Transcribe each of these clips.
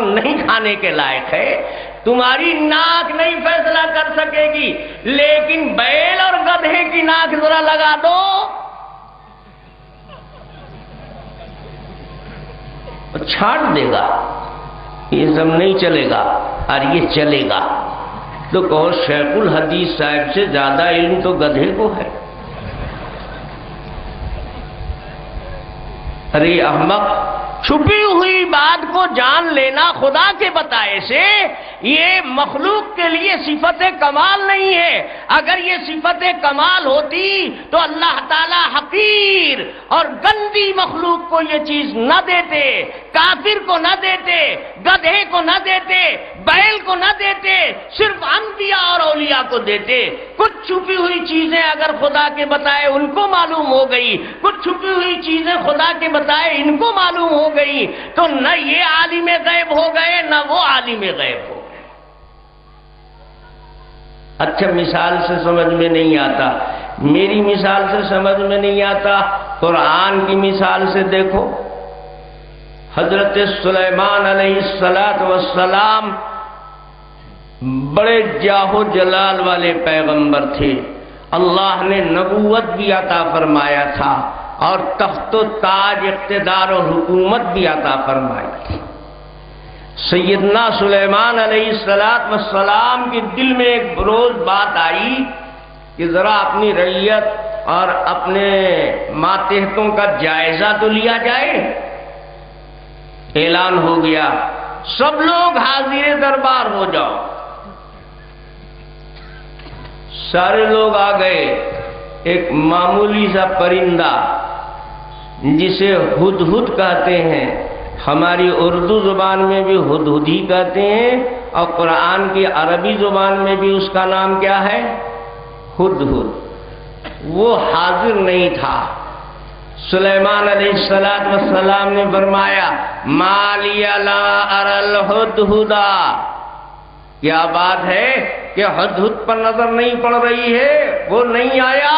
نہیں کھانے کے لائق ہے، تمہاری ناک نہیں فیصلہ کر سکے گی، لیکن بیل اور گدھے کی ناک ذرا لگا دو، چھاٹ دے گا، یہ سب نہیں چلے گا اور یہ چلے گا۔ تو کہو شیخ الحدیث صاحب سے زیادہ علم تو گدھے کو ہے۔ ارے احمق، چھپی ہوئی بات کو جان لینا خدا کے بتائے سے یہ مخلوق کے لیے صفت کمال نہیں ہے۔ اگر یہ صفت کمال ہوتی تو اللہ تعالی حقیر اور گندی مخلوق کو یہ چیز نہ دیتے، کافر کو نہ دیتے، گدھے کو نہ دیتے، بیل کو نہ دیتے، صرف انبیاء اور اولیاء کو دیتے۔ کچھ چھپی ہوئی چیزیں اگر خدا کے بتائے ان کو معلوم ہو گئی، کچھ چھپی ہوئی چیزیں خدا کے بتائے ان کو معلوم ہو گئی، تو نہ یہ عالم غیب ہو گئے نہ وہ عالم غیب ہو گئے۔ اچھا مثال سے سمجھ میں نہیں آتا، میری مثال سے سمجھ میں نہیں آتا، قرآن کی مثال سے دیکھو۔ حضرت سلیمان علیہ السلام بڑے جاہ و جلال والے پیغمبر تھے، اللہ نے نبوت بھی عطا فرمایا تھا اور تخت و تاج اقتدار و حکومت بھی عطا فرمائی تھی۔ سیدنا سلیمان علیہ السلام کے دل میں ایک روز بات آئی کہ ذرا اپنی رعیت اور اپنے ماتحتوں کا جائزہ تو لیا جائے۔ اعلان ہو گیا، سب لوگ حاضر دربار ہو جاؤ۔ سارے لوگ آ گئے۔ ایک معمولی سا پرندہ جسے ہدہد کہتے ہیں، ہماری اردو زبان میں بھی ہدہد ہی کہتے ہیں اور قرآن کی عربی زبان میں بھی اس کا نام کیا ہے؟ ہدہد۔ وہ حاضر نہیں تھا۔ سلیمان علیہ السلام نے فرمایا ما لی لا اری الہدہد، کیا بات ہے کہ ہدہد پر نظر نہیں پڑ رہی ہے، وہ نہیں آیا؟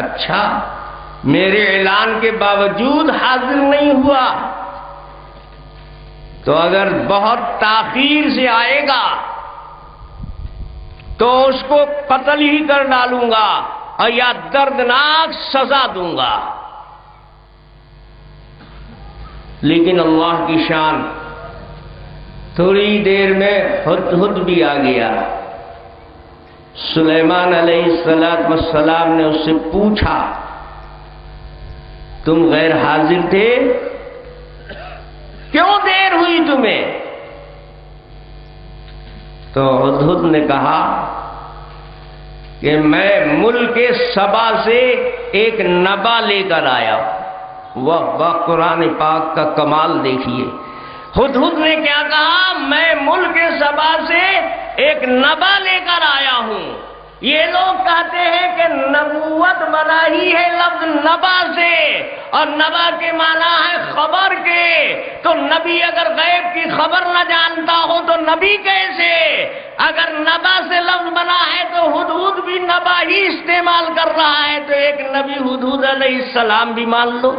اچھا، میرے اعلان کے باوجود حاضر نہیں ہوا تو اگر بہت تاخیر سے آئے گا تو اس کو قتل ہی کر ڈالوں گا اور یا دردناک سزا دوں گا۔ لیکن اللہ کی شان، تھوڑی دیر میں ہدہد بھی آ گیا۔ سلیمان علیہ السلام نے اس سے پوچھا تم غیر حاضر تھے، کیوں دیر ہوئی تمہیں؟ تو ہدہد نے کہا کہ میں ملک سبا سے ایک نبا لے کر آیا۔ واہ، قرآن پاک کا کمال دیکھیے۔ ہدہد نے کیا کہا؟ میں ملک سبا سے ایک نبا لے کر آیا ہوں۔ یہ لوگ کہتے ہیں کہ نبوت بنا ہی ہے لفظ نبا سے، اور نبا کے معنی ہے خبر کے، تو نبی اگر غیب کی خبر نہ جانتا ہو تو نبی کیسے؟ اگر نبا سے لفظ بنا ہے تو ہدہد بھی نبا ہی استعمال کر رہا ہے، تو ایک نبی ہدہد علیہ السلام بھی مان لو۔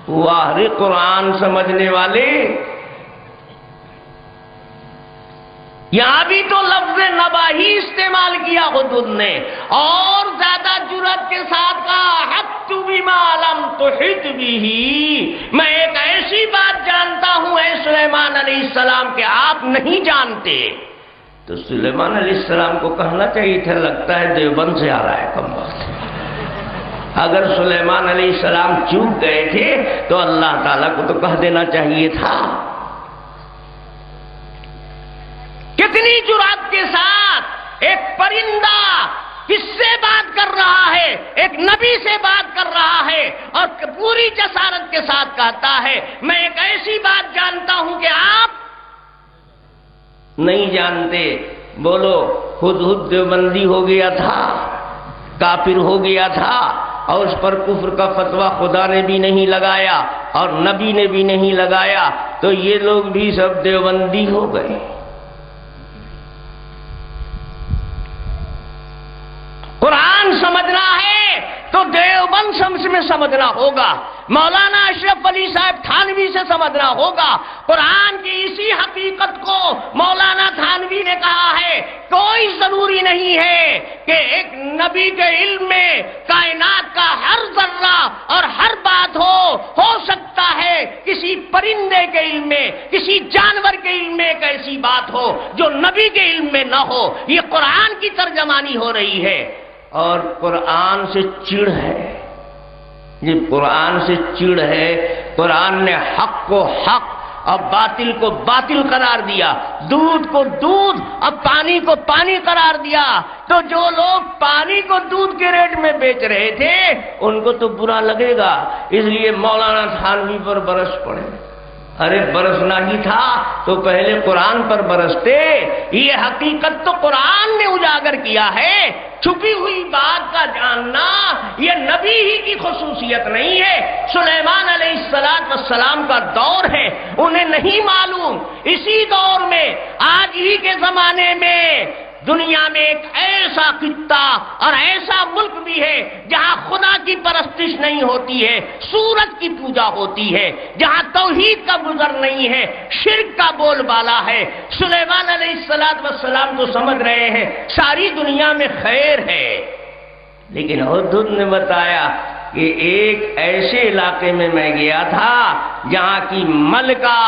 واہ رے قرآن سمجھنے والے، یہاں بھی تو لفظ نبا ہی استعمال کیا ہدہد نے، اور زیادہ جرأت کے ساتھ کہا احطت بما لم تحط به، میں ایک ایسی بات جانتا ہوں اے سلیمان علیہ السلام کہ آپ نہیں جانتے۔ تو سلیمان علیہ السلام کو کہنا چاہیے تھا لگتا ہے دیوبند سے آ رہا ہے کم وقت۔ اگر سلیمان علیہ السلام چوک گئے تھے تو اللہ تعالیٰ کو تو کہہ دینا چاہیے تھا۔ کتنی جرأت کے ساتھ ایک پرندہ کس سے بات کر رہا ہے؟ ایک نبی سے بات کر رہا ہے اور پوری جسارت کے ساتھ کہتا ہے میں ایک ایسی بات جانتا ہوں کہ آپ نہیں جانتے۔ بولو، ہدہد دیوبندی ہو گیا تھا، کافر ہو گیا تھا، اور اس پر کفر کا فتویٰ خدا نے بھی نہیں لگایا اور نبی نے بھی نہیں لگایا، تو یہ لوگ بھی سب دیوبندی ہو گئے۔ قرآن سمجھنا ہے تو دیوبند سمجھ میں سمجھنا ہوگا، مولانا اشرف علی صاحب تھانوی سے سمجھنا ہوگا۔ قرآن کی اسی حقیقت کو مولانا تھانوی نے کہا ہے، کوئی ضروری نہیں ہے کہ ایک نبی کے علم میں کائنات کا ہر ذرہ اور ہر بات ہو سکتا ہے کسی پرندے کے علم میں، کسی جانور کے علم میں ایک ایسی بات ہو جو نبی کے علم میں نہ ہو۔ یہ قرآن کی ترجمانی ہو رہی ہے، اور قرآن سے چڑ ہے، یہ قرآن سے چڑ ہے۔ قرآن نے حق کو حق اور باطل کو باطل قرار دیا، دودھ کو دودھ اور پانی کو پانی قرار دیا۔ تو جو لوگ پانی کو دودھ کے ریٹ میں بیچ رہے تھے ان کو تو برا لگے گا، اس لیے مولانا تھانوی پر برس پڑے۔ ارے برسنا ہی تھا تو پہلے قرآن پر برستے۔ یہ حقیقت تو قرآن نے اجاگر کیا ہے۔ چھپی ہوئی بات کا جاننا یہ نبی ہی کی خصوصیت نہیں ہے، سلیمان علیہ السلام کا دور ہے، انہیں نہیں معلوم۔ اسی دور میں آج ہی کے زمانے میں دنیا میں ایک ایسا خطہ اور ایسا ملک بھی ہے جہاں خدا کی پرستش نہیں ہوتی ہے، سورج کی پوجا ہوتی ہے، جہاں توحید کا گزر نہیں ہے، شرک کا بول بالا ہے۔ سلیمان علیہ السلام تو سمجھ رہے ہیں ساری دنیا میں خیر ہے، لیکن ہدہد نے بتایا کہ ایک ایسے علاقے میں میں گیا تھا جہاں کی ملکہ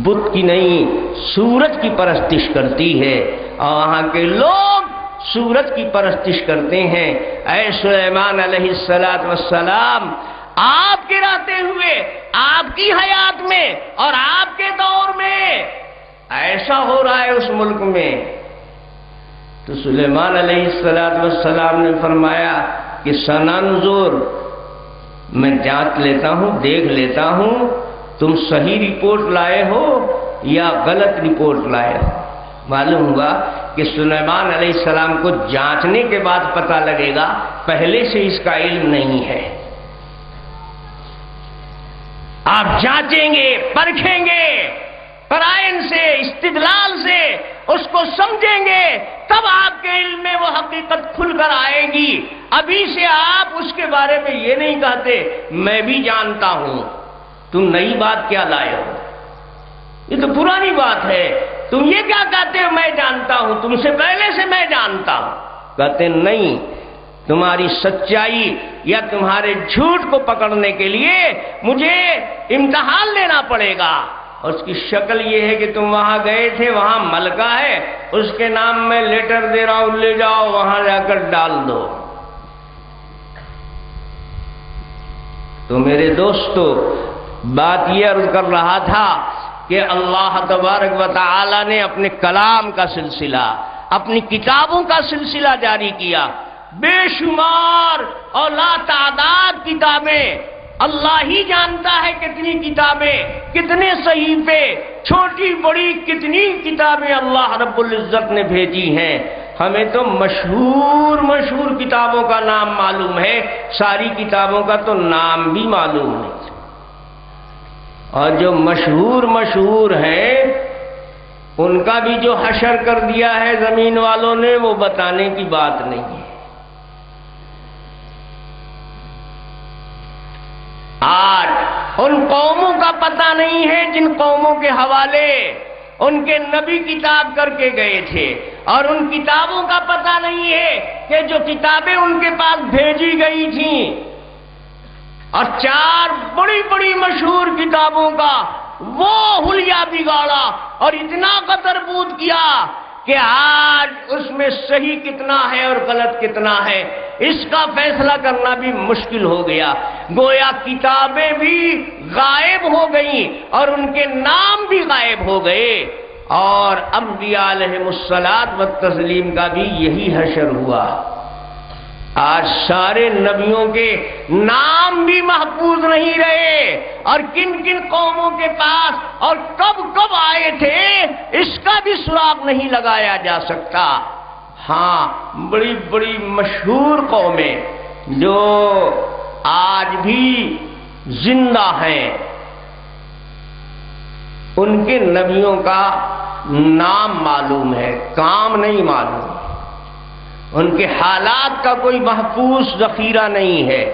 بت کی نہیں سورج کی پرستش کرتی ہے، اور وہاں کے لوگ سورج کی پرستش کرتے ہیں۔ اے سلیمان علیہ السلام، آپ کے رہتے ہوئے آپ کی حیات میں اور آپ کے دور میں ایسا ہو رہا ہے اس ملک میں۔ تو سلیمان علیہ السلام نے فرمایا کہ سننظر، میں جانچ لیتا ہوں، دیکھ لیتا ہوں تم صحیح رپورٹ لائے ہو یا غلط رپورٹ لائے ہو۔ معلوم ہوا کہ سلیمان علیہ السلام کو جانچنے کے بعد پتہ لگے گا، پہلے سے اس کا علم نہیں ہے۔ آپ جانچیں گے، پرکھیں گے، قرائن سے، استدلال سے اس کو سمجھیں گے، تب آپ کے علم میں وہ حقیقت کھل کر آئے گی۔ ابھی سے آپ اس کے بارے میں یہ نہیں کہتے میں بھی جانتا ہوں، تم نئی بات کیا لائے ہو، یہ تو پرانی بات ہے۔ تم یہ کیا کہتے ہو میں جانتا ہوں، تم سے پہلے سے میں جانتا ہوں۔ کہتے نہیں، تمہاری سچائی یا تمہارے جھوٹ کو پکڑنے کے لیے مجھے امتحان لینا پڑے گا۔ اور اس کی شکل یہ ہے کہ تم وہاں گئے تھے، وہاں ملکہ ہے، اس کے نام میں لیٹر دے رہا ہوں، لے جاؤ وہاں جا کر ڈال دو۔ تو میرے دوستو، بات یہ عرض کر رہا تھا کہ اللہ تبارک و تعالی نے اپنے کلام کا سلسلہ، اپنی کتابوں کا سلسلہ جاری کیا، بے شمار اور لا تعداد کتابیں۔ اللہ ہی جانتا ہے کتنی کتابیں، کتنے صحیفے، چھوٹی بڑی کتنی کتابیں اللہ رب العزت نے بھیجی ہیں۔ ہمیں تو مشہور کتابوں کا نام معلوم ہے، ساری کتابوں کا تو نام بھی معلوم نہیں، اور جو مشہور ہیں ان کا بھی جو حشر کر دیا ہے زمین والوں نے، وہ بتانے کی بات نہیں ہے۔ آج ان قوموں کا پتہ نہیں ہے جن قوموں کے حوالے ان کے نبی کتاب کر کے گئے تھے، اور ان کتابوں کا پتہ نہیں ہے کہ جو کتابیں ان کے پاس بھیجی گئی تھیں، اور 4 بڑی مشہور کتابوں کا وہ حلیہ بگاڑا اور اتنا قطر بود کیا کہ آج اس میں صحیح کتنا ہے اور غلط کتنا ہے اس کا فیصلہ کرنا بھی مشکل ہو گیا۔ گویا کتابیں بھی غائب ہو گئیں اور ان کے نام بھی غائب ہو گئے، اور انبیاء علیہم الصلاۃ والتسلیم کا بھی یہی حشر ہوا۔ آج سارے نبیوں کے نام بھی محفوظ نہیں رہے، اور کن کن قوموں کے پاس اور کب آئے تھے اس کا بھی سراغ نہیں لگایا جا سکتا۔ ہاں، بڑی مشہور قومیں جو آج بھی زندہ ہیں، ان کے نبیوں کا نام معلوم ہے، کام نہیں معلوم۔ ان کے حالات کا کوئی محفوظ ذخیرہ نہیں ہے۔